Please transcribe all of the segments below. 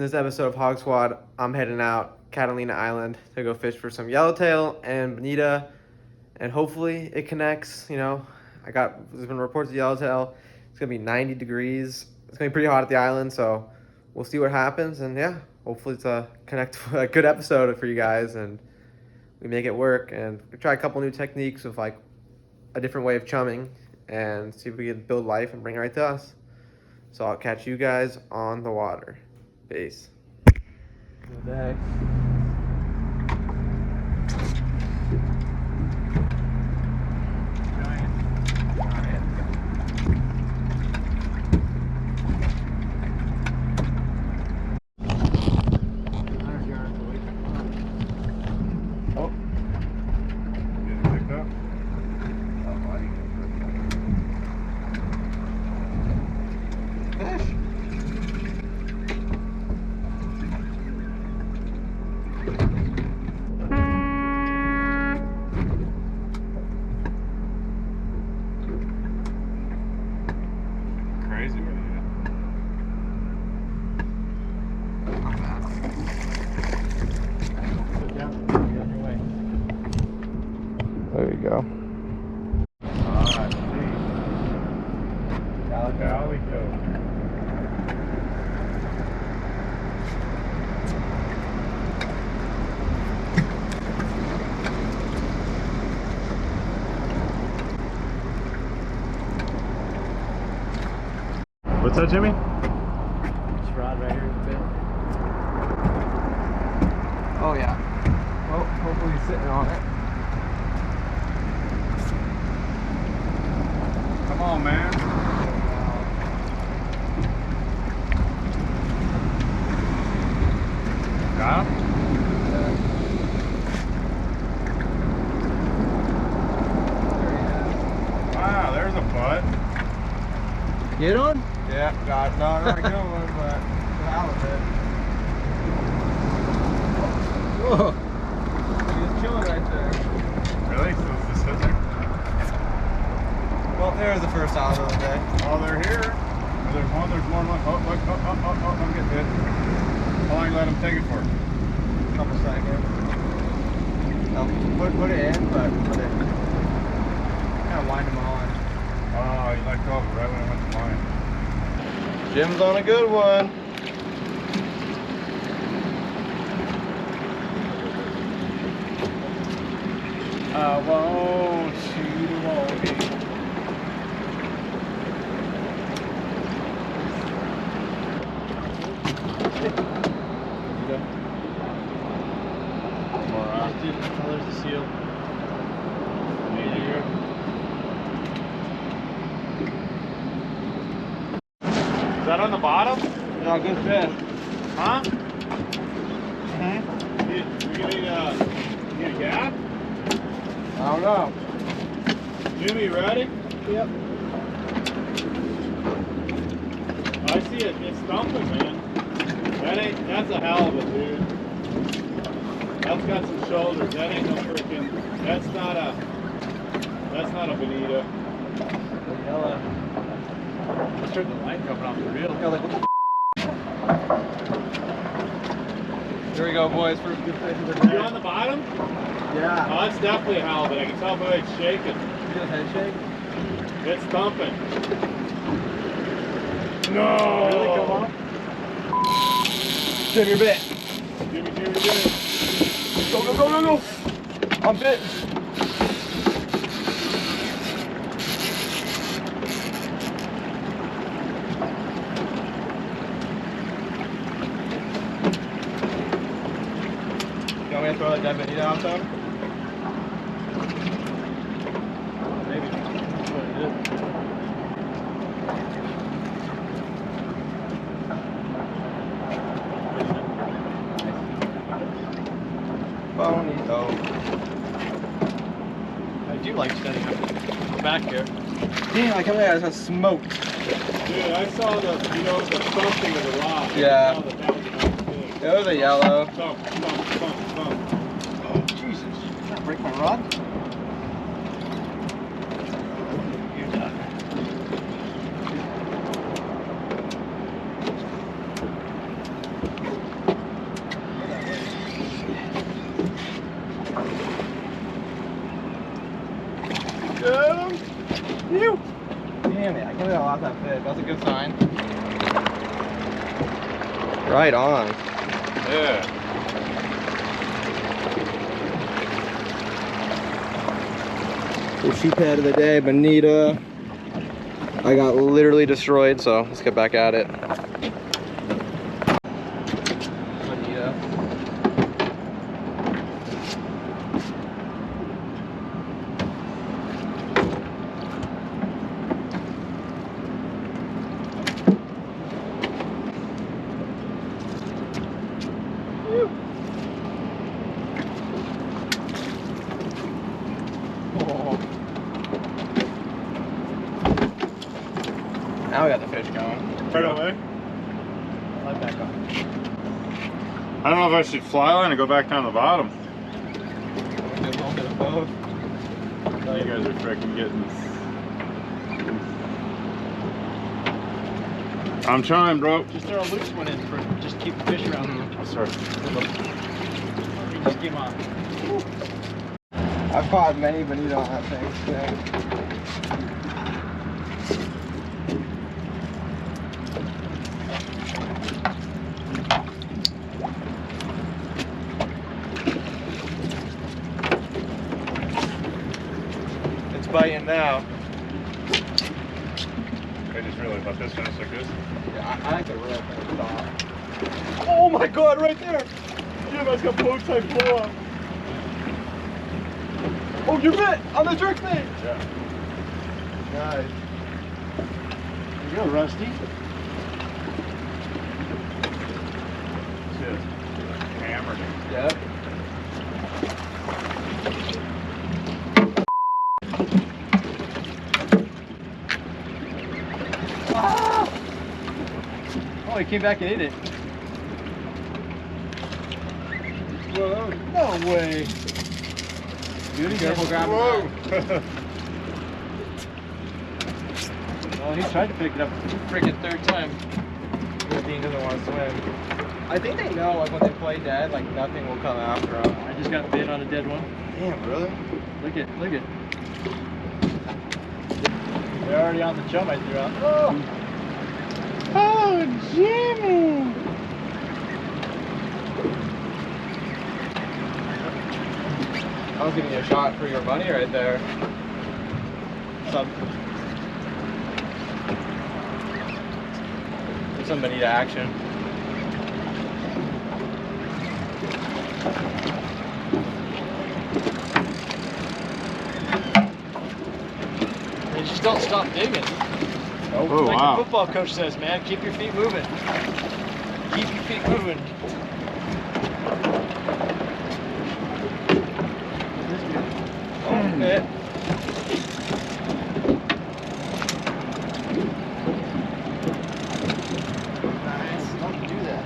this episode of Hog Squad, I'm heading out Catalina Island to go fish for some yellowtail and bonita, and hopefully it connects. There's been reports of yellowtail. It's gonna be 90 degrees. It's gonna be pretty hot at the island, so we'll see what happens. And yeah, hopefully it's a good episode for you guys, and we make it work. And we try a couple new techniques with like a different way of chumming, and see if we can build life and bring it right to us. So I'll catch you guys on the water. Peace. Good day. There you go. Ah, Calico. What's that, Jimmy? This rod right here is a bit. Oh yeah. Oh, hopefully he's sitting on it. Come on, man. Got him? Wow, there's a butt. Get on? Yeah, got it. No, not a good one, but out of it. Whoa. He's chilling right there. Really? So it's just sitting there? Well, there's the first out of the day. Oh, they're here. Oh, there's one, there's more. Oh, look, I'm getting hit. How long you let him take it for? Couple seconds. Put it in, but put it. Kind of wind him on. Oh, you let go of it right when it went to mine. Jim's on a good one. I won't shoot a won't. There's the seal. Is that on the bottom? No, good fish. Huh? You need a gap? I don't know. Jimmy, you ready? Yep. I see it. It's thumping, man. That's a halibut, dude. That's got some shoulders. That ain't no freaking. That's not a bonito. Yellow. Let's turn the light coming off the reel. Yeah, like, what the Here we go, boys. First good fish of the day. You on the bottom? Yeah. Oh, that's definitely a halibut. I can tell by the way it's shaking. See the head shake? It's thumping. No! Really? Come on. Jim, you're bit. Jimmy. Go. I'm bit. You want me to throw that dead bonito out though? Maybe. That's what it is. Bonito. I do like setting up back here. Damn, I come there, I just got smoked. Dude, I saw the thumping of the rock. Yeah. I saw that was a nice fish. It was a yellow. Thump. Oh, Jesus. Did that break my rod? You're done. Phew! Damn it, I can't believe I lost that fish. That's a good sign. Right on. Yeah. The sheephead of the day, bonito. I got literally destroyed, so let's get back at it. Bonito. Now we got the fish going. Right away. Let back on. I don't know if I should fly line or go back down the bottom. We'll do a little bit of both. You guys are freaking getting. I'm trying, bro. Just throw a loose one in for just keep the fish around them. Sorry. Just keep on. I've caught many bonito on that thing today. It's biting now. I just realized about this finish like this. Yeah, I like the real thing stop. Oh my god, right there! Jim, I got boat type blow up. Oh, you bit on the jerk bait! Yeah. Nice. There you go, Rusty. Just hammered it. Yep. Ah! Oh, he came back and ate it. Whoa. No way. Beauty, careful grabbing Whoa! Oh, he tried to pick it up freaking third time. that. Dean doesn't want to swim. I think they know, like, when they play dead, like, nothing will come after them. I just got bit on a dead one. Damn, really? Look it, look it. They're already on the chum I threw out. Oh! Oh, Jimmy! I was giving you a shot for your money right there. Some bonito action. They just don't stop digging. Oh, Like wow. the football coach says, man, keep your feet moving. Keep your feet moving. Oh, it. Nice. Don't do that.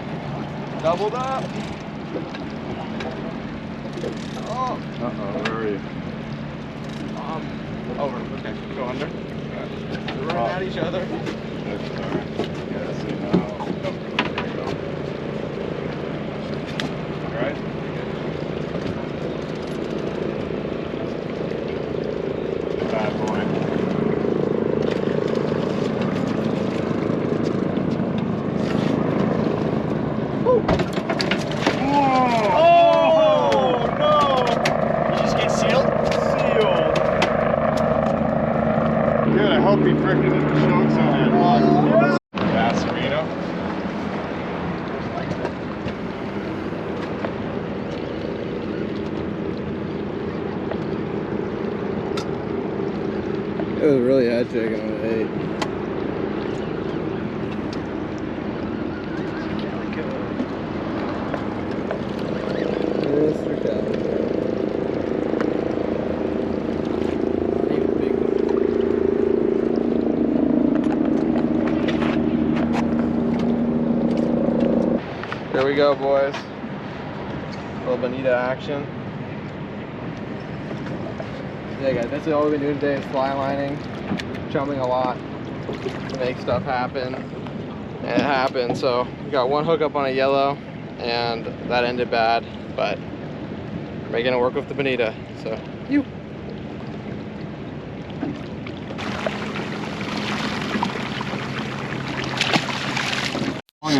Doubled up. Oh. Uh-oh, where are you? Over. Okay. Go under. We're running at each other. That's alright. Yeah, see now. There you go. Alright? Bad boy. Oh, no! You just get sealed? Sealed. Good, I hope he freaking chokes on that log. Bass Reno. It was really head shaking when it ate. Mr. Catalina. Not even big. There we go, boys. Little bonito action. Yeah, guys, that's all we've been doing today is fly lining, chumming a lot to make stuff happen. And it happened. So we got one hook up on a yellow, and that ended bad, but we're gonna work with the bonito. So, you.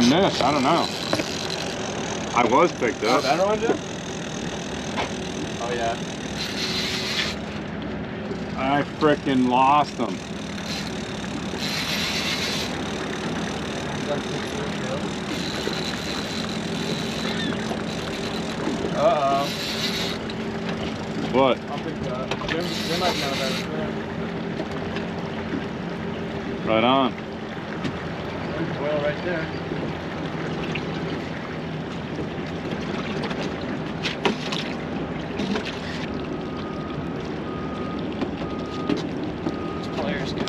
even this. I don't know. I was picked up. Better one, Jim? Oh yeah. I frickin' lost them. Uh-oh. What? I'll pick that. Jim might know better. Right on. There's oil right there. Players go.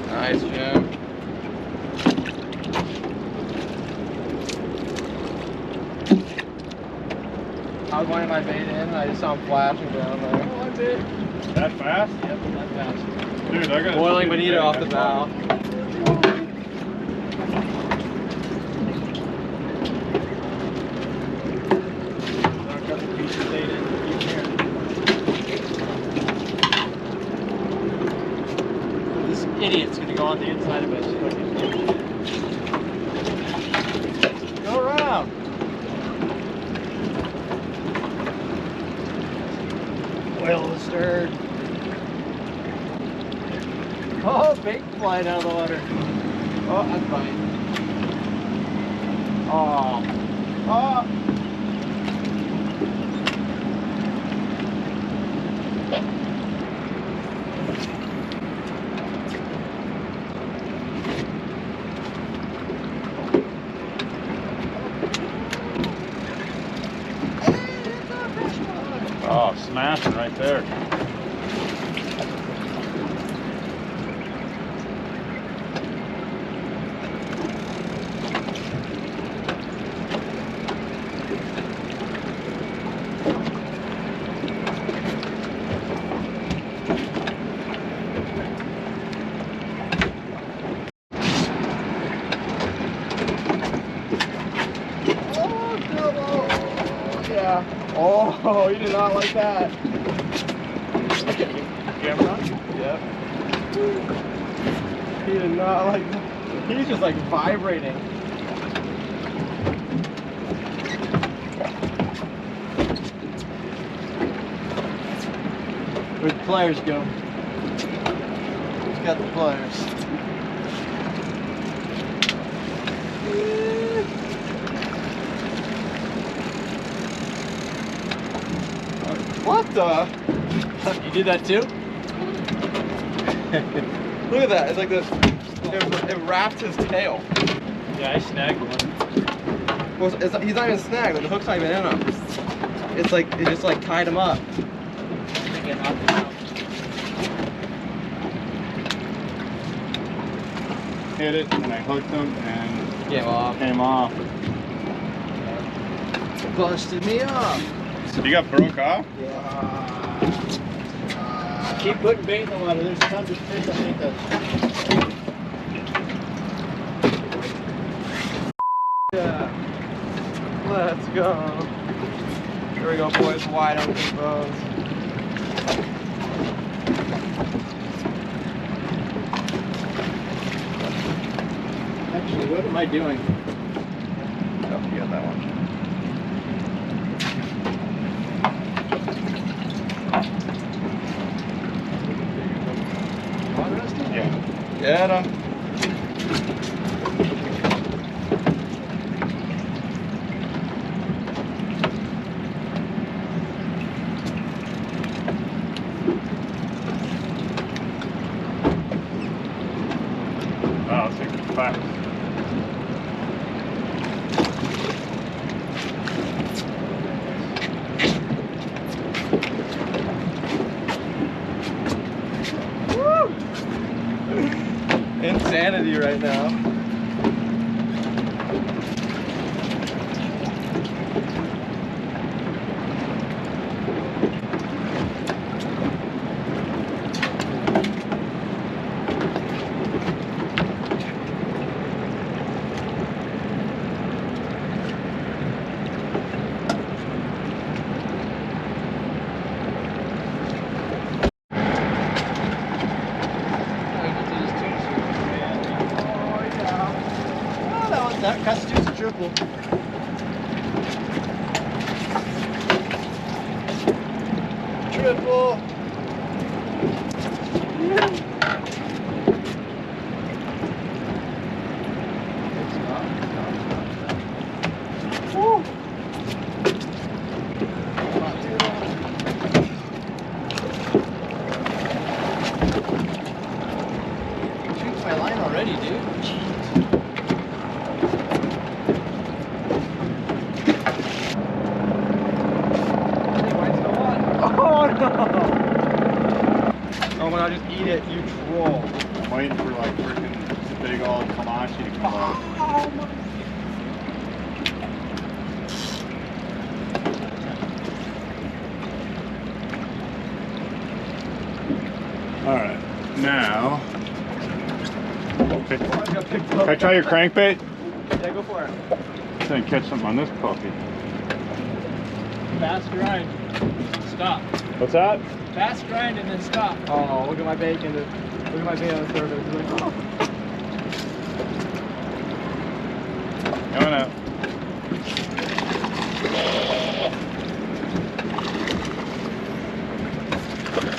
Nice, Jim. I was winding my bait in and I just saw him flashing down there. Oh, my bait. That fast? Yep, that fast. Dude, I got Boiling bonito off the bow. This idiot's gonna go on the inside of it. Go around. Oil the stirred. Oh, bait flying out of the water. Oh, that's fine. Oh. Oh. Oh, smashing right there. Yeah. Oh, you did not like that. Camera on? Yep. He did not like that. He's just like vibrating. Where'd the pliers go? Who's got the pliers? What the? You did that too? Look at that. It's like this. It wrapped his tail. Yeah, I snagged one. Well, he's not even snagged. Like, the hook's not even in him. It's like it just like tied him up. Hit it and I hooked them and Came off. came off. Busted me up. You got broke off? Keep putting bait in the water. There's tons of fish underneath us. Yeah. Let's go. Here we go, boys. Wide open bows. Actually, what am I doing? Oh, you got that one. Yeah. Get him. Oh, it's like fast. Insanity right now. that constitutes a triple. Triple. Woo. Shoots my line already, dude. Oh my god, just eat it, you troll. I'm waiting for like freaking big old Kamachi to come out. Oh my. Alright, now. Okay. Oh, I got picked Can up. I try your crankbait? Yeah, go for it. Then catch something on this puppy. Fast grind. Stop. What's that? Fast grind and then stop. Oh, look at my bacon. Look at my bacon on the surface. It's like, oh. Coming up.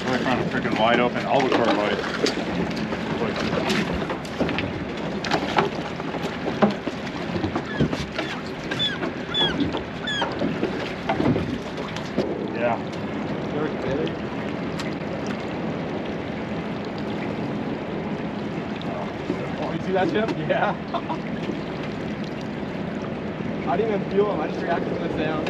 I found a freaking wide open albacore bite. Yeah. Oh, you see that, Chip? Yeah. I didn't even feel him. I just reacted to the sound.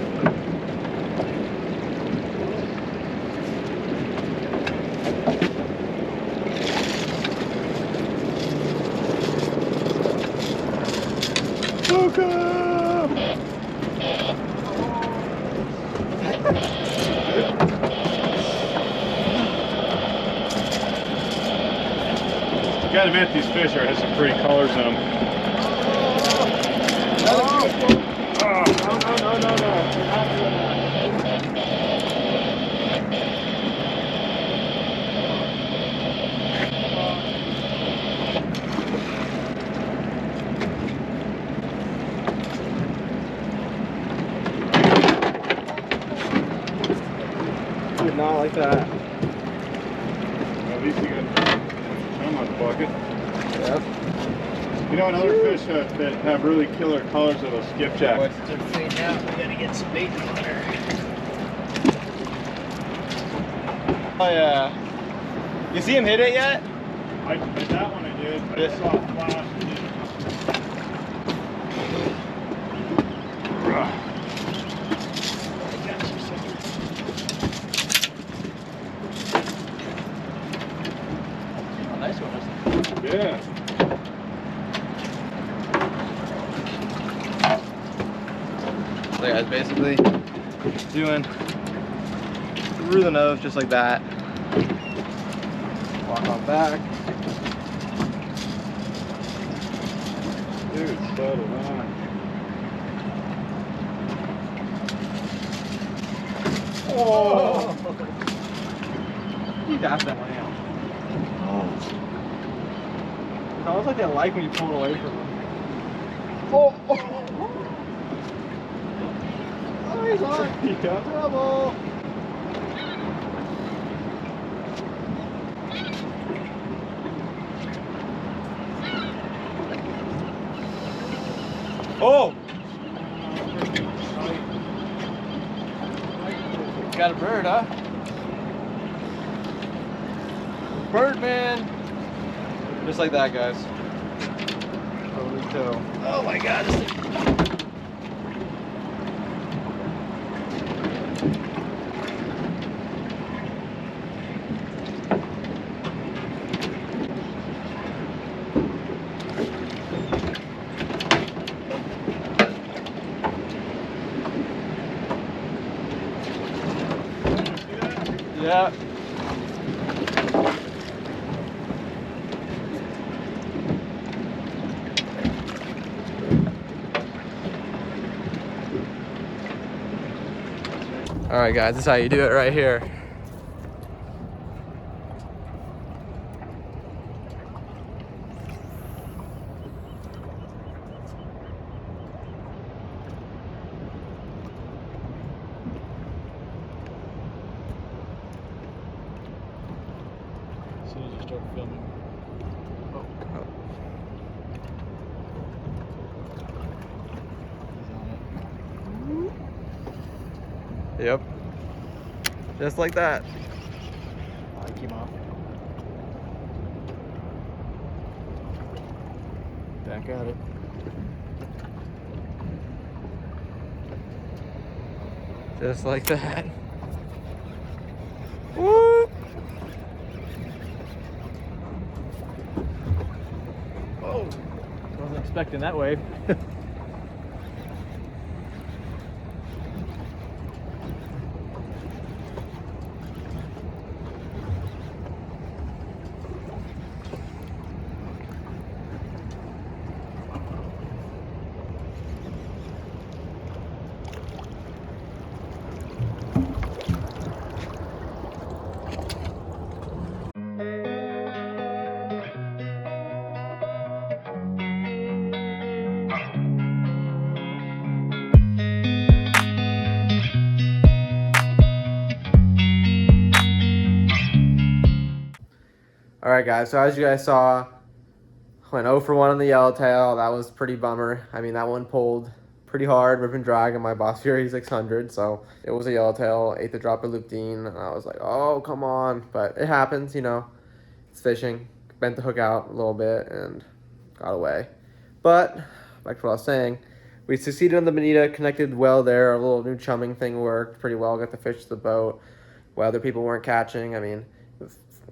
You gotta admit, these fish have some pretty colors in them. Did not like that. At least you got some on the bucket. Yep. You know, another fish that have really killer colors are those skipjack. What's the thing now? We gotta get some bait on there. Oh yeah. You see him hit it yet? That one I did. I just saw a flash. Oh, nice one. Yeah. So guys, basically doing through the nose just like that. Walk on back. Dude, settle on. Oh! He dapped that one out. Oh. It's almost like they like when you pull it away from them. Oh! Oh, he's on! He got trouble! Oh! Got a bird, huh? Birdman! Just like that, guys. Over the toe. Oh my god. This thing. Yeah. All right, guys, this is how you do it right here. start filming. Yep. Just like that. I keep off. Back at it. Just like that. Woo! Oh, wasn't expecting that wave. All right, guys. So as you guys saw, went 0 for 1 on the yellowtail. That was pretty bummer. I mean, that one pulled pretty hard, rip and drag on my Boss Fury 600. So it was a yellowtail. Ate the dropper loop dean, and I was like, oh, come on. But it happens, you know. It's fishing. Bent the hook out a little bit and got away. But back to what I was saying. We succeeded on the bonita, connected well there. Our little new chumming thing worked pretty well. Got the fish to the boat while other people weren't catching. I mean,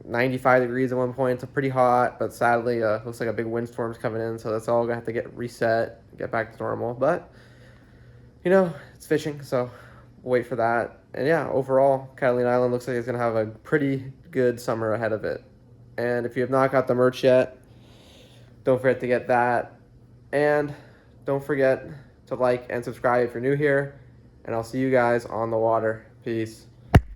95 degrees at one point. It's pretty hot, but sadly, looks like a big windstorm's coming in, so that's all gonna have to get reset, get back to normal. But you know, it's fishing, so we'll wait for that. And yeah, overall, Catalina Island looks like it's gonna have a pretty good summer ahead of it. And if you have not got the merch yet, don't forget to get that. And don't forget to like and subscribe if you're new here. And I'll see you guys on the water. Peace.